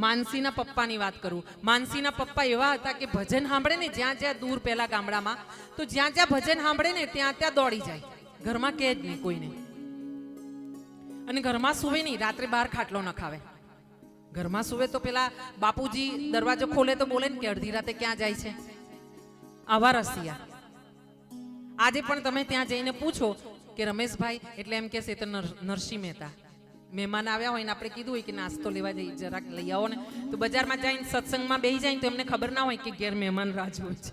માનસીના પપ્પાની વાત કરું. માનસીના પપ્પા એવા હતા કે ભજન સાંભળે ને જ્યાં જ્યાં દૂર પેલા ગામડામાં, તો જ્યાં જ્યાં ભજન સાંભળે ને ત્યાં ત્યાં દોડી જાય. ઘરમાં કહે જ નહીં કોઈને. અને ઘરમાં સુવે નહીં, રાત્રે બહાર ખાટલો ન ખાવે. ઘરમાં સુવે તો પેલા બાપુજી દરવાજો ખોલે તો બોલે ને કે અડધી રાતે ક્યાં જાય છે. આવા રસિયા. આજે પણ તમે ત્યાં જઈને પૂછો કે રમેશભાઈ, એટલે એમ કહેશે તો નરસિંહ મહેતા. મહેમાન આવ્યા હોય ને આપણે કીધું હોય કે નાસ્તો લેવા જઈ જરાક લઈ આવો ને, તો બજારમાં જઈને સત્સંગમાં બેસી જાય તો એમને ખબર ના હોય કે ઘેર મહેમાન રાજ હોય છે.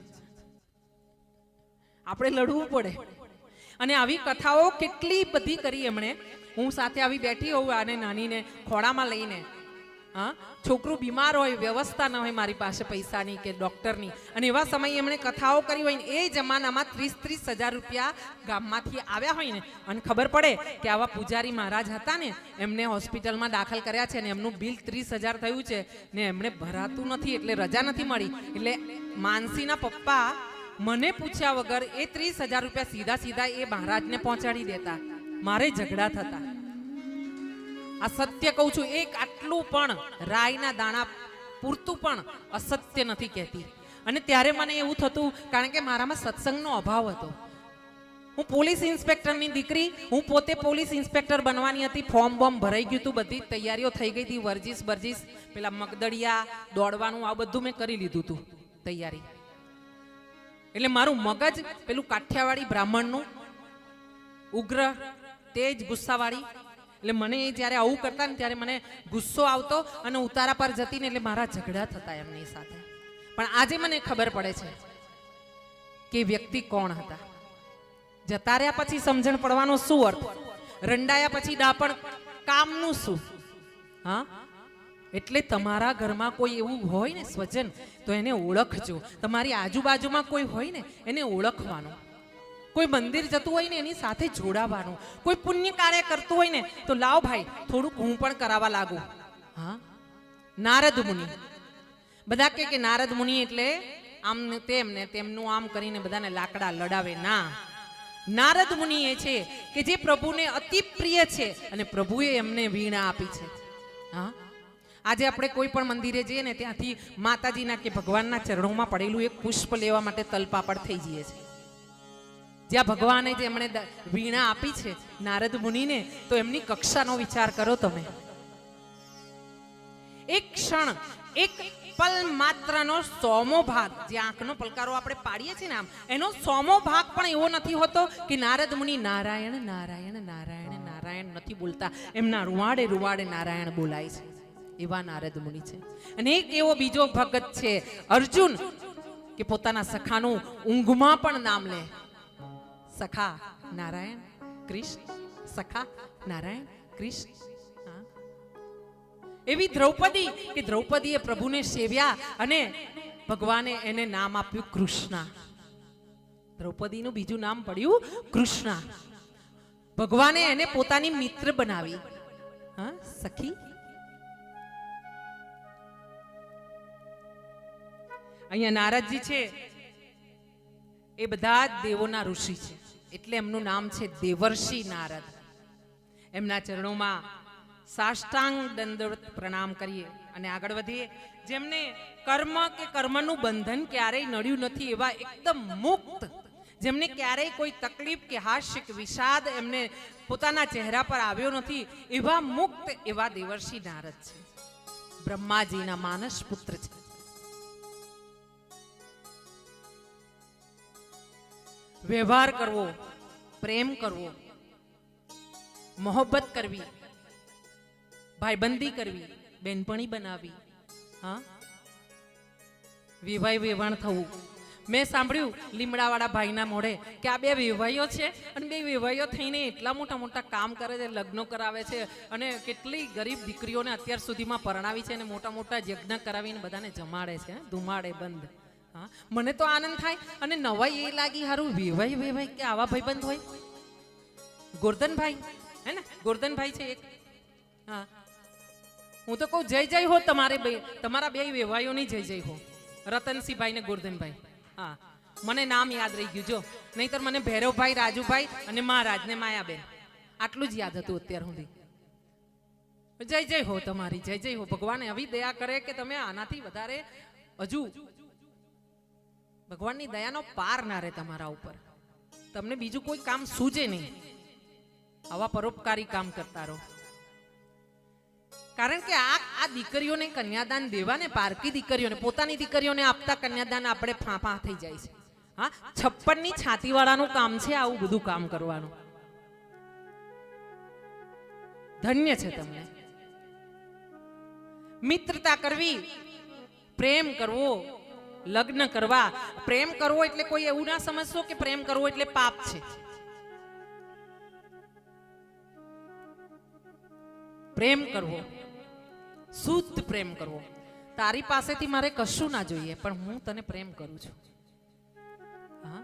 આપણે લડવું પડે. અને આવી કથાઓ કેટલી બધી કરી એમણે. હું સાથે આવી બેઠી હોઉં આને નાનીને ખોળામાં લઈને, હા, છોકરું બીમાર હોય, વ્યવસ્થા ન હોય મારી પાસે પૈસાની કે ડોક્ટરની, અને એવા સમયે એમણે કથાઓ કરી હોય ને એ જમાનામાં 30,000 રૂપિયા ગામમાંથી આવ્યા હોય ને, અને ખબર પડે કે આવા પૂજારી મહારાજ હતા ને, એમને હોસ્પિટલમાં દાખલ કર્યા છે ને એમનું બિલ 30,000 થયું છે ને એમણે ભરાતું નથી એટલે રજા નથી મળી, એટલે માનસીના પપ્પા મને પૂછ્યા વગર એ 30,000 રૂપિયા સીધા સીધા એ મહારાજને પહોંચાડી દેતા. મારે ઝઘડા થતા. આ સત્ય કહું છું, એક આટલું પણ રાયના દાણા પૂરતું પણ અસત્ય નથી કહેતી. અને ત્યારે મને એવું થતું, કારણ કે મારામાં સત્સંગનો અભાવ હતો. હું પોલીસ ઇન્સ્પેક્ટરની દીકરી, હું પોતે પોલીસ ઇન્સ્પેક્ટર બનવાની હતી. ફોર્મ બોર્મ ભરાઈ ગયું હતું, બધી તૈયારીઓ થઈ ગઈ હતી, વર્જીસ બરજીસ, પેલા મગદડિયા દોડવાનું આ બધું મેં કરી લીધું હતું તૈયારી. એટલે મારું મગજ પેલું કાઠિયાવાડી બ્રાહ્મણનું ઉગ્ર તેજ ગુસ્સાવાળી, એટલે મને એ જ્યારે આવું કરતા ને ત્યારે મને ગુસ્સો આવતો અને ઉતારા પર જતી ને એટલે મારા ઝઘડા થતા એમની સાથે. પણ આજે મને ખબર પડે છે કે વ્યક્તિ કોણ હતા. જતા રહ્યા પછી સમજણ પડવાનો શું અર્થ, રંડાયા પછી ડાપણ કામનું શું. હા, એટલે તમારા ઘરમાં કોઈ એવું હોય ને સ્વજન, તો એને ઓળખજો. તમારી આજુબાજુમાં કોઈ હોય ને એને ઓળખવાનું. કોઈ મંદિર જતું હોય ને એની સાથે જોડાવાનું. કોઈ પુણ્ય કાર્ય કરતું હોય ને તો લાવ ભાઈ થોડુંક હું પણ કરાવવા લાગુ. હા, નારદ મુનિ, બધા કે નારદ મુનિ એટલે આમ તેમને તેમનું આમ કરીને બધાને લાકડા લડાવે. ના, નારદ મુનિ એ છે કે જે પ્રભુને અતિ પ્રિય છે અને પ્રભુએ એમને વીણા આપી છે. હા, આજે આપણે કોઈ પણ મંદિરે જઈએ ને ત્યાંથી માતાજીના કે ભગવાનના ચરણોમાં પડેલું એક પુષ્પ લેવા માટે તલપાપડ થઈ જઈએ છીએ. જ્યાં ભગવાને જે એમણે વીણા આપી છે નારદ મુનિને, તો એમની કક્ષાનો વિચાર કરો તમે. એક ક્ષણ, એક પલ માત્રનો 100મો ભાગ, જે આંખનો પલકારો આપણે પાડીએ છીએ ને આમ, એનો 100મો ભાગ પણ એવો નથી હોતો કે નારદ મુનિ નારાયણ નારાયણ નારાયણ નારાયણ નથી બોલતા. એમના રૂવાડે રૂવાડે નારાયણ બોલાય છે. એવા નારદ મુનિ છે. અને એક એવો બીજો ભગત છે અર્જુન, કે પોતાના સખાનું ઊંઘમાં પણ નામ લે. સખા નારાયણ કૃષ્ણ, સખા નારાયણ કૃષ્ણ. એવી દ્રૌપદી, કે દ્રૌપદીએ પ્રભુને સેવ્યા અને ભગવાને એને નામ આપ્યું કૃષ્ણ. દ્રૌપદીનું બીજું નામ પડ્યું કૃષ્ણ. ભગવાને એને પોતાની મિત્ર બનાવી. હા, સખી. અહીંયા નારદજી છે એ બધા દેવોના ઋષિ છે, એટલે એમનું નામ છે દેવર્ષિ નારદ. એમના ચરણોમાં સાષ્ટાંગ દંડવત પ્રણામ કરીએ અને આગળ વધીએ. જેમને કર્મ કે કર્મનું બંધન ક્યારેય નડ્યું નથી, એવા એકદમ મુક્ત, જેમને ક્યારેય કોઈ તકલીફ કે હાસ્ય કે વિષાદ એમને પોતાના ચહેરા પર આવ્યો નથી, એવા મુક્ત એવા દેવર્ષિ નારદ છે. બ્રહ્માજીના માનસ પુત્ર છે. વ્યવહાર કરવો, પ્રેમ કરવો, મોહબ્બત કરવી, ભાઈબંધી કરવી, બેનપણી બનાવી, હા, વિવાહ વેવાણ થવું. મેં સાંભળ્યું લીમડાવાળા ભાઈના મોઢે કે આ 2 વેવાઈઓ છે અને 2 વેવાઈઓ થઈને એટલા મોટા મોટા કામ કરે છે, લગ્નો કરાવે છે, અને કેટલી ગરીબ દીકરીઓને અત્યાર સુધીમાં પરણાવી છે અને મોટા મોટા યજ્ઞ કરાવીને બધાને જમાડે છે, ધુમાડે બંધ. હા, મને તો આનંદ થાય. અને નવાઈ એ લાગી, હારું વેવાઈ વેવાઈ કે આવા ભાઈબંધ હોય. ગોરધનભાઈ હે ને, ગોરધનભાઈ છે એક. હા, હું તો કહું જય જય હો તમારે, તમારા 2 વેવાઈઓની જય જય હો, રતનસિંહભાઈ ને ગોરધનભાઈ. હા, મને નામ યાદ રહી ગયું જો, નહીતર મને ભૈરવભાઈ, રાજુભાઈ અને મહારાજ ને માયાબેન, આટલું જ યાદ હતું અત્યાર સુધી. જય જય હો તમારી, જય જય હો. ભગવાન આવી દયા કરે કે તમે આનાથી વધારે હજુ ભગવાનની દયાનો પાર ના રહે તમારા ઉપર. તમને બીજું કોઈ કામ સૂજે નહીં, આવા પરોપકારી કામ કરતા રહો. કારણ કે આ દીકરીઓને કન્યાદાન દેવાને, પારકી દીકરીઓને, પોતાની દીકરીઓને આપતા કન્યાદાન આપણે ફાંફા થઈ જાય છે. હા, 56 ની છાતી વાળાનું કામ છે આવું બધું કામ કરવાનું. ધન્ય છે તમને. મિત્રતા કરવી, પ્રેમ કરવો, લગ્ન કરવા. પ્રેમ કરવો એટલે કોઈ એવું ના સમજશો કે પ્રેમ કરવો એટલે પાપ છે. પ્રેમ કરવો, શુદ્ધ પ્રેમ કરવો. તારી પાસેથી મારે કશું ના જોઈએ, પણ હું તને પ્રેમ કરું છું. હા,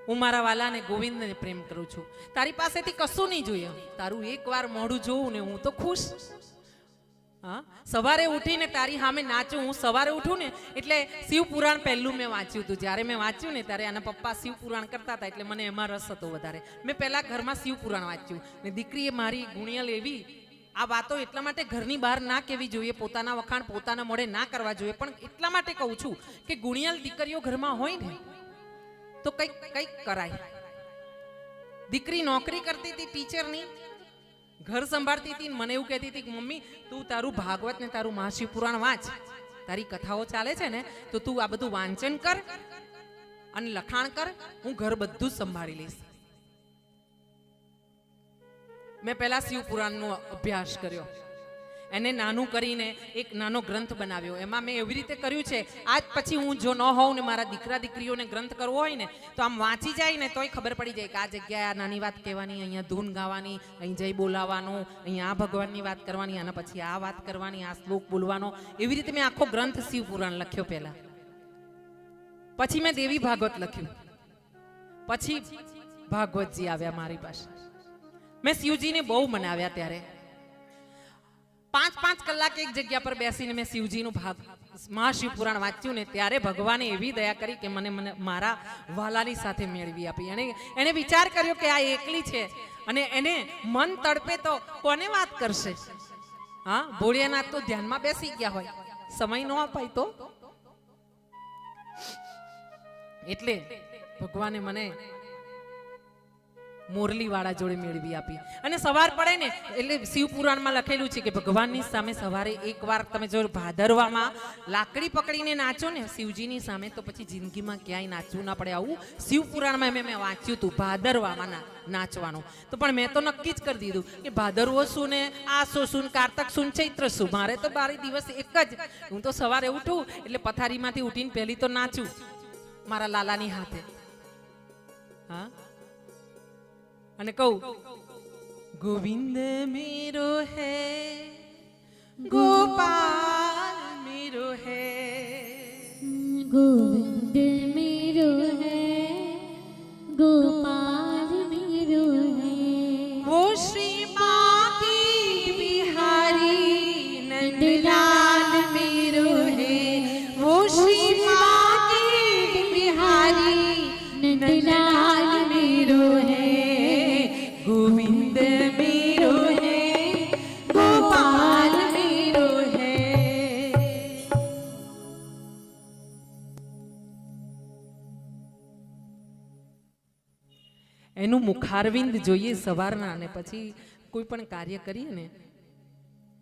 હું મારા વાલાને ગોવિંદને પ્રેમ કરું છું. તારી પાસેથી કશું નહીં જોઈએ, તારું એકવાર મોઢું જોઉં ને હું તો ખુશ. હા, સવારે ઉઠીને તારી સામે નાચું. હું સવારે ઉઠું ને એટલે શિવ પુરાણ પહેલું મેં વાંચ્યું હતું. જ્યારે મેં વાંચ્યું ને ત્યારે આના પપ્પા શિવ પુરાણ કરતા હતા એટલે મને એમાં રસ હતો વધારે. મેં પહેલા ઘરમાં શિવ પુરાણ વાંચ્યું ને દીકરીએ મારી ગુણિયલ એવી, આ વાતો એટલા માટે ઘરની બહાર ના કહેવી જોઈએ, પોતાના વખાણ પોતાના મોઢે ના કરવા જોઈએ, પણ એટલા માટે કહું છું કે ગુણિયલ દીકરીઓ ઘરમાં હોય ને તો કંઈક કરાય. દીકરી નોકરી કરતી હતી ટીચરની, ઘર સંભાળતી હતી, મને એવું કહેતી હતી કે મમ્મી તું તારું ભાગવત ને તારું મહાશિવ પુરાણ વાંચ, તારી કથાઓ ચાલે છે ને તો તું આ બધું વાંચન કર અને લખાણ કર, હું ઘર બધું જ સંભાળી લઈશ. મેં પહેલા શિવ પુરાણનો અભ્યાસ કર્યો, એને નાનું કરીને એક નાનો ગ્રંથ બનાવ્યો. એમાં મેં એવી રીતે કર્યું છે, આજ પછી હું જો ન હોઉં ને મારા દીકરા દીકરીઓને ગ્રંથ કરવો હોય ને તો આમ વાંચી જાય ને તોય ખબર પડી જાય કે આ જગ્યાએ આ નાની વાત કહેવાની, અહીંયા ધૂન ગાવાની, અહીં જય બોલાવાનું, અહીંયા આ ભગવાનની વાત કરવાની, આના પછી આ વાત કરવાની, આ શ્લોક બોલવાનો. એવી રીતે મેં આખો ગ્રંથ શિવ પુરાણ લખ્યો પહેલા. પછી મેં દેવી ભાગવત લખ્યું, પછી ભાગવતજી આવ્યા મારી પાસે. મેં શિવજીને બહુ મનાવ્યા. ત્યારે 5-5 કલાક એક જગ્યા પર બેસીને મેં શિવજીનું મહાશિવ પુરાણ વાંચ્યું ને ત્યારે ભગવાને એવી દયા કરી કે મને મારા વાલાની સાથે મેળવી આપી. એને વિચાર કર્યો કે આ એકલી છે અને એને મન તડપે તો કોને વાત કરશે. હા, ભોળિયાનાથ તો ધ્યાનમાં બેસી ગયા હોય, સમય ન અપાય તો. એટલે ભગવાને મને મોરલી વાળા જોડે મેળવી આપી. અને સવાર પડે ને એટલે શિવ પુરાણમાં લખેલું છે કે ભગવાનની સામે સવારે એકવાર તમે જો ભાદરવામાં લાકડી પકડીને નાચો ને શિવજીની સામે તો પછી જિંદગીમાં ક્યાંય નાચવું ના પડે. આવું શિવ પુરાણમાં મેં વાંચ્યું હતું, ભાદરવામાં નાચવાનું. તો પણ મેં તો નક્કી જ કરી દીધું કે ભાદરવો શું ને આસો શું, કારતક શું, ચૈત્ર શું, મારે તો 12 દિવસ એક જ. હું તો સવારે ઉઠું એટલે પથારીમાંથી ઉઠીને પહેલી તો નાચું મારા લાલાની હાથે. હા, અને કહું ગોવિંદ મેરો હે, ગોપાલ મેરો હે, ગોવિંદ મેરો હે, ગોપાલ મેરો હે, वो श्री बांकी बिहारी नंदलाल मेरो है, वो श्री बांकी बिहारी नंदलाल मेरो है, गोविंद मेरो है, गोपाल मेरो है. એનું મુખારવિંદ જોઈએ સવારના, અને પછી કોઈ પણ કાર્ય કરીએ ને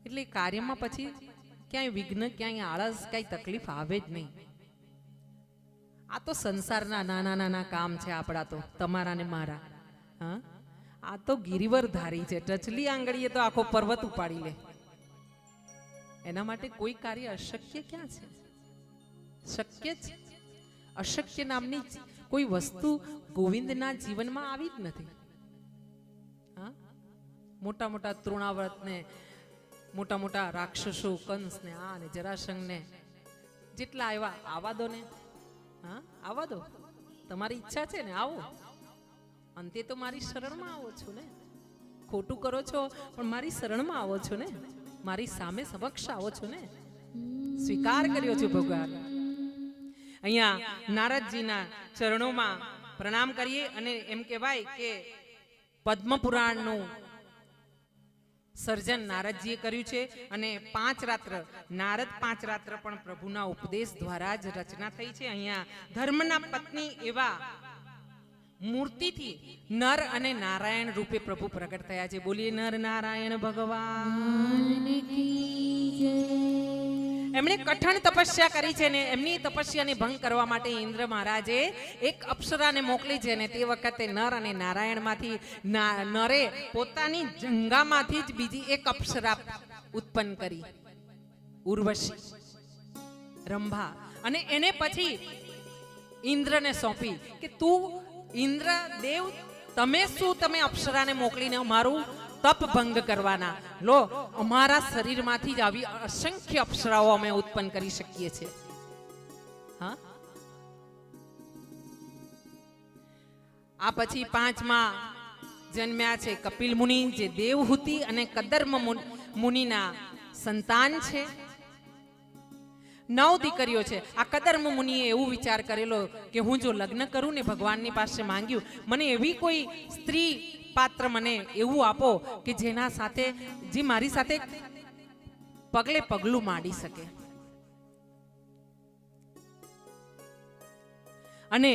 એટલે કાર્યમાં પછી ક્યાંય વિઘ્ન, ક્યાંય આળસ, ક્યાંય તકલીફ આવે જ નહીં. આ તો સંસારના નાના નાના કામ છે આપણા, તો તમારા ને મારા. હા, આ તો ગિરિવરધારી છે, ટચલી આંગળીએ તો આખો પર્વત ઉપાડી લે. એના માટે કોઈ કાર્ય અશક્ય ક્યાં છે? શક્ય જ. અશક્ય નામની કોઈ વસ્તુ ગોવિંદના જીવનમાં આવી જ નથી. હા, મોટા મોટા તૃણાવ્રત ને મોટા મોટા રાક્ષસો, કંસ ને આ ને જરાસંઘ ને જેટલા આવ્યા, આવા દો ને. હા, આવા દો, તમારી ઈચ્છા છે ને આવો, અંતે તો મારી શરણમાં આવો છો ને. ખોટું કરો છો પણ મારી શરણમાં આવો છો ને, મારી સામે સમક્ષ આવો છો ને. સ્વીકાર કર્યો છે ભગવાન. અહીંયા નારદજીના ચરણોમાં પ્રણામ કરીએ અને એમ કહેવાય કે પદ્મ પુરાણનું સર્જન નારદજીએ કર્યું છે અને 5 રાત્ર નારદ 5 રાત્ર પણ પ્રભુના ઉપદેશ દ્વારા જ રચના થઈ છે. અહીંયા ધર્મના પત્ની એવા મૂર્તિથી નર અને નારાયણ રૂપે પ્રભુ પ્રગટ થયા છે. બોલીએ નર નારાયણ ભગવાન કી જય. એમણે કઠણ તપસ્યા કરી છે ને એમની તપસ્યાને ભંગ કરવા માટે ઇન્દ્ર મહારાજે એક અપ્સરાને મોકલી છે ને તે વખતે નર અને નારાયણમાંથી નરે પોતાની જંગામાંથી જ બીજી એક અપ્સરા ઉત્પન્ન કરી, ઉર્વશી રંભા, અને એને પછી ઇન્દ્રને સોંપી કે તું ઇન્દ્ર દેવ તમે શું તમે અપ્સરાને મોકલીને અમારું તપ ભંગ કરવાના? લો, અમારા શરીરમાંથી જ આવી અસંખ્ય અપ્સરાઓ અમે ઉત્પન્ન કરી શકીએ છીએ. હા, આ પછી 5મા જન્મ્યા છે કપિલ મુનિ, જે દેવહૂતિ અને કદર્મ મુનિના સંતાન છે. 9 દીકરીઓ છે. આ કદર્મ મુનિએ એવું વિચાર કરેલો કે હું જો લગ્ન કરું ને, ભગવાનની પાસે માંગ્યું, મને એવી કોઈ સ્ત્રી પાત્ર મને એવું આપો કે જેના સાથે, જે મારી સાથે પગલે પગલું માંડી શકે. અને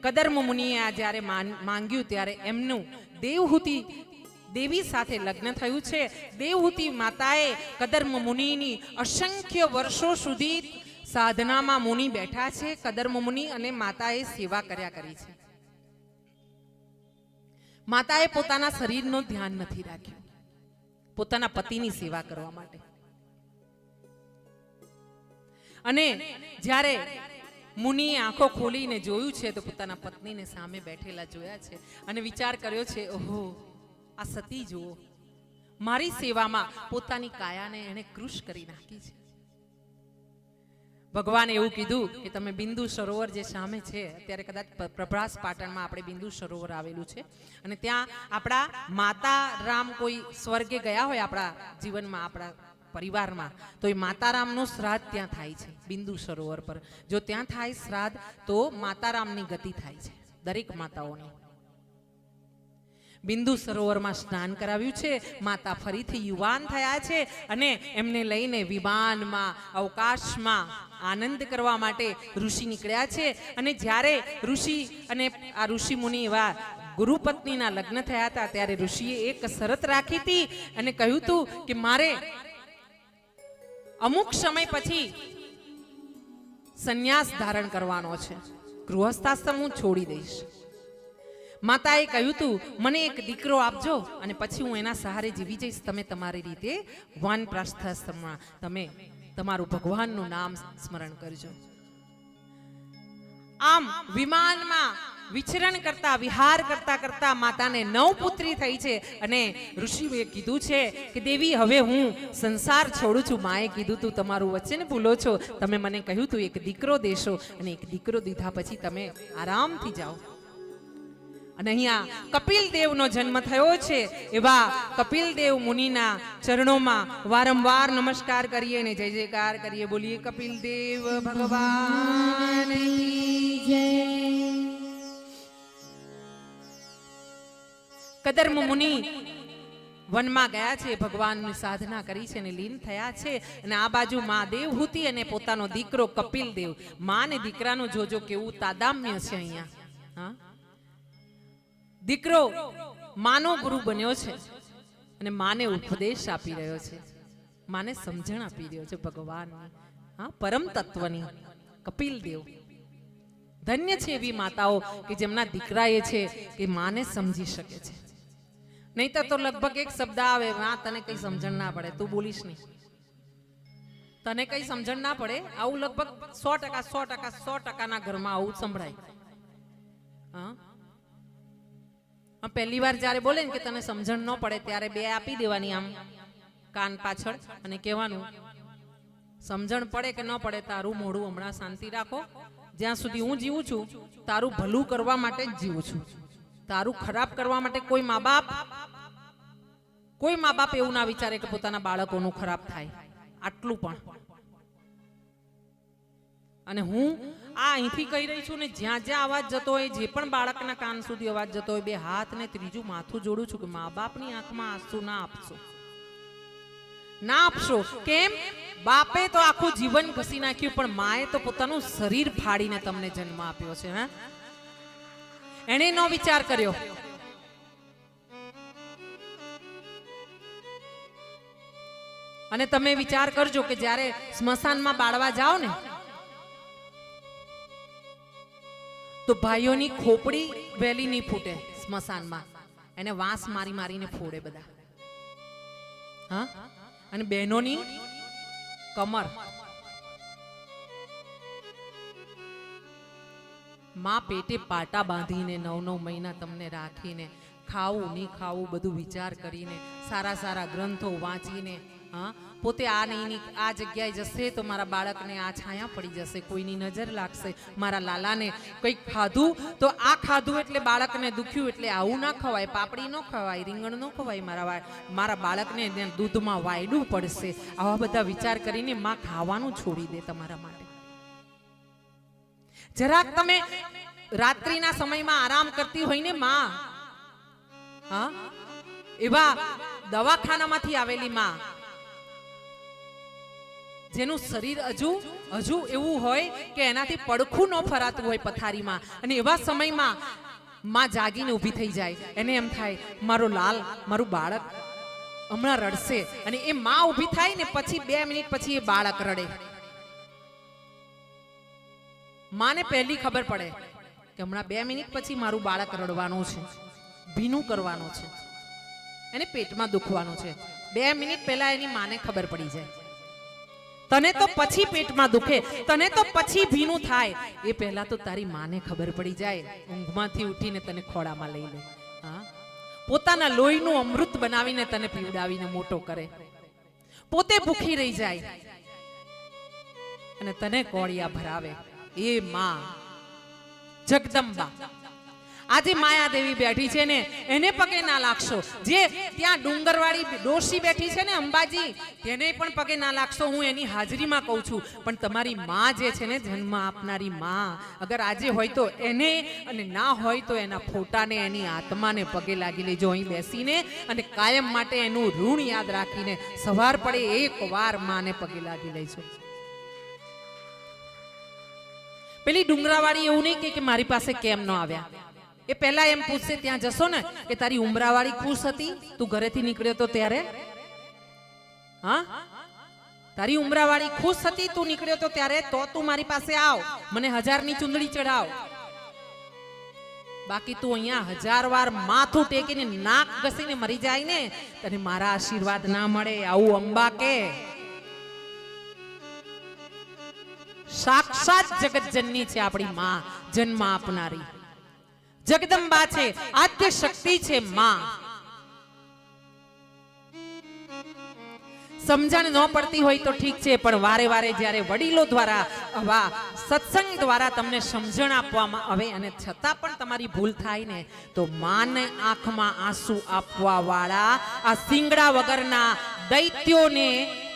કદર્મ મુનિએ આ જ્યારે માંગ્યું ત્યારે એમનું દેવહૂતિ દેવી સાથે લગ્ન થયું છે. દેવહૂતિ માતાએ કદર્મ મુનિની અસંખ્ય વર્ષો સુધી સાધનામાં મુનિ બેઠા છે. કદર્મ મુનિ અને માતાએ સેવા કર્યા કરી છે. માતાએ પોતાના શરીરનું ધ્યાન નથી રાખ્યું, પોતાના પતિની સેવા કરવા માટે. અને જ્યારે મુનિએ આંખો ખોલીને જોયું છે તો પોતાના પત્નીને સામે બેઠેલા જોયા છે અને વિચાર કર્યો છે, ઓહો, આ સતી જુઓ, મારી સેવામાં પોતાની કાયાને એને કૃશ કરી નાખી છે. ભગવાને એવું કીધું કે તમે બિંદુ સરોવર જે સામે છે, અત્યારે કદાચ પ્રભાસ પાટણમાં આપણે બિંદુ સરોવર આવેલું છે, અને ત્યાં આપણા માતા રામ કોઈ સ્વર્ગે ગયા હોય આપણા જીવનમાં, આપણા પરિવારમાં, તો એ માતારામનું શ્રાદ્ધ ત્યાં થાય છે બિંદુ સરોવર પર. જો ત્યાં થાય શ્રાદ્ધ તો માતારામની ગતિ થાય છે દરેક માતાઓની. બિંદુ સરોવરમાં સ્નાન કરાવ્યું છે. માતા ફરીથી યુવાન થયા છે અને એમને લઈને વિમાનમાં અવકાશમાં આનંદ કરવા માટે ઋષિ નીકળ્યા છે. અને જ્યારે ઋષિ અને આ ઋષિ મુનિ એવા ગુરુપત્નીના લગ્ન થયા હતા ત્યારે ઋષિએ એક શરત રાખી હતી અને કહ્યું હતું કે મારે અમુક સમય પછી સંન્યાસ ધારણ કરવાનો છે, ગૃહસ્થાશ્રમ હું છોડી દઈશ. માતાએ કહ્યું તું મને એક દીકરો આપજો અને પછી હું એના સહારે જીવી જઈશ, તમે તમારી રીતે વાનપ્રસ્થાશ્રમમાં તમે તમારું ભગવાનનું નામ સ્મરણ કરજો. આમ વિમાનમાં વિચરણ કરતા, વિહાર કરતા કરતા માતાને 9 પુત્રી થઈ છે. અને ઋષિએ કીધું છે કે દેવી હવે હું સંસાર છોડું છું. માએ કીધું તું તમારું વચન ભૂલો છો, તમે મને કહ્યું તું એક દીકરો દેશો અને એક દીકરો દીધા પછી તમે આરામથી જાઓ. અને અહીંયા કપિલ દેવનો જન્મ થયો છે. એવા કપિલ દેવ મુનિના ચરણોમાં વારંવાર નમસ્કાર કરીએ ને જય જયકાર કરીએ. બોલીએ કપિલ દેવ ભગવાન કી જય. કદર્મ મુનિ વનમાં ગયા છે, ભગવાનની સાધના કરી છે અને લીન થયા છે. અને આ બાજુ મા દેવહૂતિ અને પોતાનો દીકરો કપિલ દેવ, મા ને દીકરાનું જોજો કેવું તાદામ્ય છે અહીંયા. હા, દીકરો માનો ગુરુ બન્યો છે અને માને ઉપદેશ આપી રહ્યો છે, માને સમજણ આપી રહ્યો છે ભગવાન, હા, પરમ તત્વની. કપિલ દેવ ધન્ય છે એવી માતાઓ કે જેમના દીકરા એ છે કે માને સમજી શકે છે. નહીં તો લગભગ એક શબ્દ આવે, હા તને કઈ સમજણ ના પડે, તું બોલીશ નહીં, તને કઈ સમજણ ના પડે, આવું લગભગ 100% ઘરમાં આવું સંભળાય. હા, પહેલી વાર જ્યારે બોલે ને કે તને સમજણ ન પડે ત્યારે 2 આપી દેવાની આમ કાન પાછળ અને કહેવાનું સમજણ પડે કે ન પડે તારું મોઢું હમણાં શાંતિ રાખો, જ્યાં સુધી હું જીવું છું તારું ભલું કરવા માટે જ જીવું છું, તારું ખરાબ કરવા માટે કોઈ મા બાપ એવું ના વિચારે કે પોતાના બાળકોનું ખરાબ થાય, આટલું પણ. અને હું આ અહીંથી કહી રહી છું ને જ્યાં જ્યાં અવાજ જતો હોય, જે પણ બાળકના કાન સુધી અવાજ જતો હોય, 2 હાથ ને ત્રીજું માથું જોડું છું કે મા બાપની આંખમાં આંસુ ના આપશો. ના આપશો. કેમ? બાપે તો આખું જીવન ઘસી નાખ્યું, પણ માએ તો પોતાનું શરીર ફાડીને તમને જન્મ આપ્યો છે. હે, એને નો વિચાર કર્યો. અને તમે વિચાર કરજો કે જ્યારે સ્મશાનમાં બાળવા જાઓ ને, તો ભાઈઓની ખોપડી વહેલી નહીં ફૂટે સ્મશાનમાં, એને વાંસ મારી મારીને ફોડે બધા. હા, અને બહેનોની કમર. માં પેટે પાટા બાંધીને 9-9 મહિના તમને રાખીને, ખાવું નહીં ખાવું બધું વિચાર કરીને, સારા સારા ગ્રંથો વાંચીને, હા, પોતે આ નહીં આ જગ્યાએ જશે તો મારા બાળકને આ છાયા પડી જશે, કોઈની નજર લાગશે, મારા લાલાને કંઈક ખાધું તો આ ખાધું એટલે બાળકને દુખ્યું એટલે આવું ના ખવાય, પાપડી ન ખવાય, રીંગણ ન ખવાય, મારા બાળકને દૂધમાં વાયડું પડશે. આવા બધા વિચાર કરીને માં ખાવાનું છોડી દે તમારા માટે. જરાક તમે રાત્રિના સમયમાં આરામ કરતી હોય ને માં, હા, એવા દવાખાનામાંથી આવેલી માં, જેનું શરીર હજુ એવું હોય કે એનાથી પડખું ન ફરાતું હોય પથારીમાં, અને એવા સમયમાં માં જાગીને ઊભી થઈ જાય. એને એમ થાય મારો લાલ, મારું બાળક હમણાં રડશે, અને એ માં ઊભી થાય ને પછી 2 મિનિટ પછી એ બાળક રડે. માને પહેલી ખબર પડે કે હમણાં 2 મિનિટ પછી મારું બાળક રડવાનું છે, ભીનું કરવાનું છે, એને પેટમાં દુખવાનું છે. 2 મિનિટ પહેલા એની માને ખબર પડી જાય. તને તો પછી પેટમાં દુખે, તને તો પછી ભીનું થાય, એ પહેલા તો તારી માને ખબર પડી જાય. ઊંઘમાંથી ઉઠીને તને ખોળામાં લઈ લે, હા, પોતાના લોહીનું અમૃત બનાવીને તને પીવડાવીને મોટો કરે, પોતે ભૂખી રહી જાય અને તને કોળિયા ભરાવે. એ માં જગદંબા. આજે માયાદેવી બેઠી છે ને, એને પગે ના લાગશો. જે ત્યાં ડુંગરવાળી ડોશી બેઠી છે ને અંબાજી, તેને પણ પગે ના લાગશો. હું એની હાજરીમાં કહું છું. પણ તમારી માં જે છે ને, જન્મ આપનારી માં, અગર આજે હોય તો એને, અને ના હોય તો એના ફોટાને, એની આત્માને પગે લાગી લેજો અહીં બેસીને, અને કાયમ માટે એનું ઋણ યાદ રાખીને સવાર પડે એક વાર માને પગે લાગી લેજો. પેલી ડુંગરાવાળી એવું નહીં કે મારી પાસે કેમ ન આવ્યા. એ પહેલા એમ પૂછશે ત્યાં જશો ને કે તારી ઉમરાવાળી ખુશ હતી તું ઘરેથી નીકળ્યો તો ત્યારે? હા, તારી ઉમરાવાળી ખુશ હતી તું નીકળ્યો તો ત્યારે? તો તું મારી પાસે આવ, મને 1000ની ચુંદડી ચડાવ. બાકી તું અહીંયા 1000 વાર માથું ટેકીને નાક ઘસીને મરી જાય ને, તને મારા આશીર્વાદ ના મળે. આવું અંબા કે સાક્ષાત જગતજનની છે આપણી માં, જન્મ આપનારી જગદંબા છે, આદ્ય શક્તિ છે માં. સમજણ ન પડતી હોય તો ઠીક છે, પણ વારે વારે જ્યારે વડીલો દ્વારા આવા સત્સંગ દ્વારા તમને સમજણ આપવામાં આવે અને છતાં પણ તમારી ભૂલ થાય ને, તો માને આંખમાં આંસુ આપવા વાળા આ સિંગડા વગરના દૈત્યોને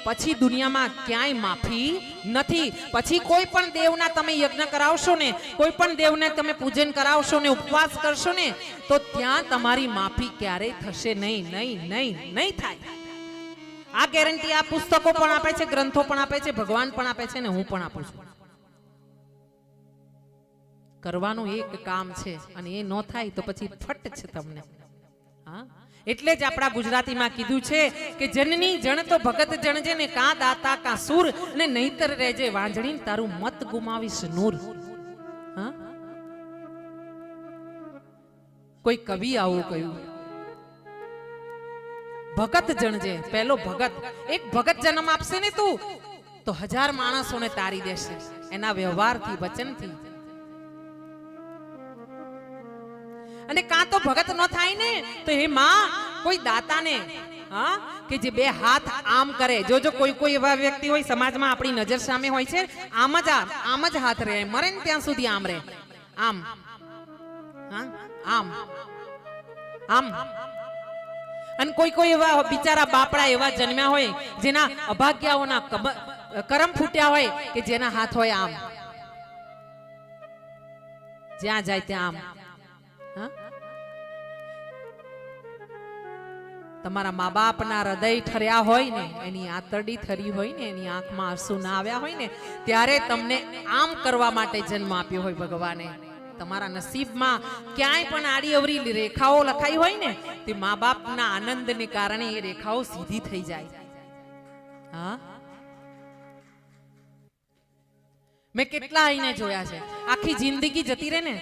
પછી દુનિયામાં ક્યાંય માફી નથી. પછી કોઈ પણ દેવના તમે યજ્ઞ કરાવશો ને, કોઈ પણ દેવને તમે પૂજન કરાવશો ને, ઉપવાસ કરશો ને, તો ત્યાં તમારી માફી ક્યારેય થશે નહીં, નહીં, નહીં, નહીં થાય. આ ગેરંટી આ પુસ્તકો પણ આપે છે, ગ્રંથો પણ આપે છે, ભગવાન પણ આપે છે, ને હું પણ આપું છું. કરવાનું એક કામ છે, અને એ ન થાય તો પછી ફટ છે તમને. હા, એટલે જ આપણા ગુજરાતીમાં કીધું છે કે જનની જણ તો ભગત જણજે ને, કાં દાતા કાં સુર, ને નહીતર રહેજે વાંજણી તારું મત ગુમાવીશ નૂર. હા, કોઈ કવિ આવું કહ્યું, ભગત જણજે. પહેલો ભગત, એક ભગત જન્મ આપશે ને તું, તો 1000 માણસોને તારી દેશે એના વ્યવહારથી, વચનથી. અને કાં તો ભગત ન થાય ને તો હે માં કોઈ દાતાને, હા, કે જે 2 હાથ આમ કરે. જો કોઈ એવા વ્યક્તિ હોય સમાજમાં આપણી નજર સામે હોય છે, આમ જ હાથ રહે, મરે ને ત્યાં સુધી આમ રહે, આમ, હા, આમ, આમ. અને કોઈ એવા બિચારા બાપડા એવા જન્મ્યા હોય જેના અભાગ્યાઓના કરમ ફૂટ્યા હોય કે જેના હાથ હોય આમ, જ્યાં જાય ત્યાં આમ. તમારા મા બાપના હૃદય ઠર્યા હોય ને, એની આંતરડી ઠરી હોય ને, એની આંખમાં આંસુ ના આવ્યા હોય ને, ત્યારે તમને આમ કરવા માટે જન્મ આપ્યો હોય ભગવાને. તમારા નસીબમાં ક્યાંય પણ આડી અવરી રેખાઓ લખાઈ હોય ને, તે મા બાપના આનંદને કારણે એ રેખાઓ સીધી થઈ જાય. હા, મેં કેટલા આઈને જોયા છે, આખી જિંદગી જતી રહે ને